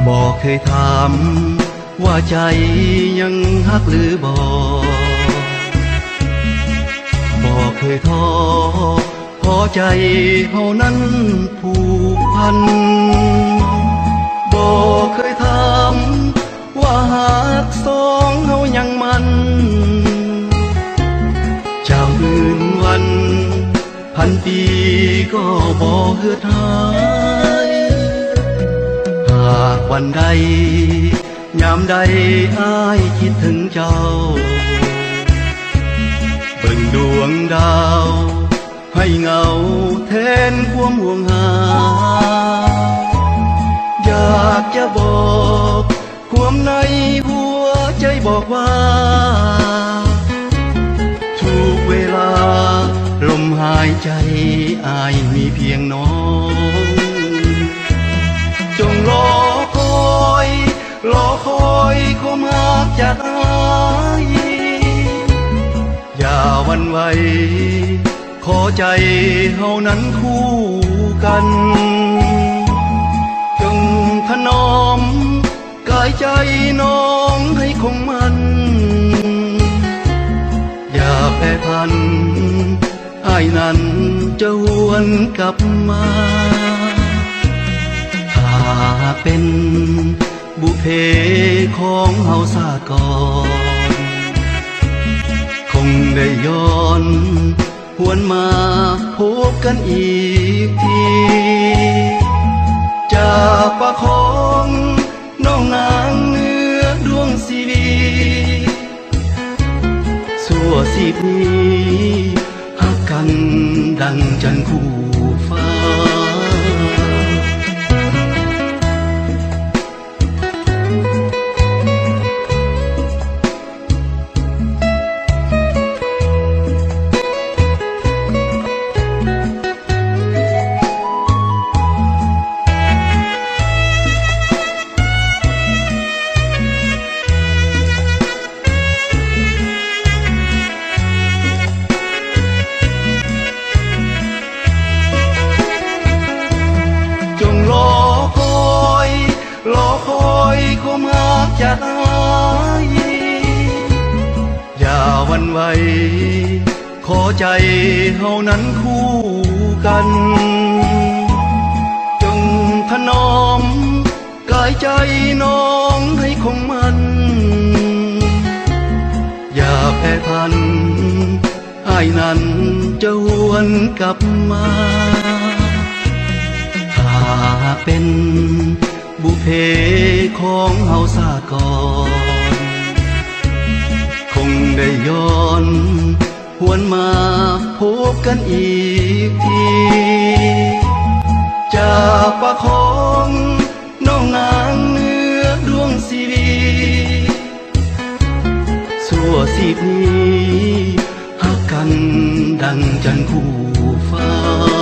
บอกเคยถามว่าใจยังฮักหรือบอกเคยท้อพอใจเฮานั้นผูกพันบอกเคยถามว่าหากสองเฮายังมันจะมื่นวันพันปีก็บ่เหือดหายหากวันใดยามใดอ้ายคิดถึงเจ้าเบิ่งดวงดาวให้เงาแทนความห่วงหาอยากจะบอกความในหัวใจบอกว่าทุกเวลาลมหายใจอ้ายมีเพียงน้องจงรอคอยความรักจากอ้ายอย่าหวั่นไหวขอใจเฮานั้นคู่กันจงถนอมกายใจน้องให้คงมันอย่าแปรพันอ้ายนั้นจะหวนกลับมาถ้าเป็นบุพเพของเฮาซาก่อนคงได้ย้อนหวนมาพบกันอีกทีจากปากของน้องนางเนื้อดวงชีวีสั่วสิบนี้ฮักกันดังจันทร์คู่ฟ้าความรักจากอ้ายอย่าหวั่นไหวขอใจเฮานั้นคู่กันจงถนอมกายใจน้องให้คงมันอย่าแปรพันอ้ายนั้นจะหวนกลับมาถ้าเป็นบุพเพของเฮาซาก่อนคงได้ย้อนหวนมาพบกันอีกทีจากปากของน้องนางเนื้อดวงชีวีสั่วสิบนี้ฮักกันดังจันทร์คู่ฟ้า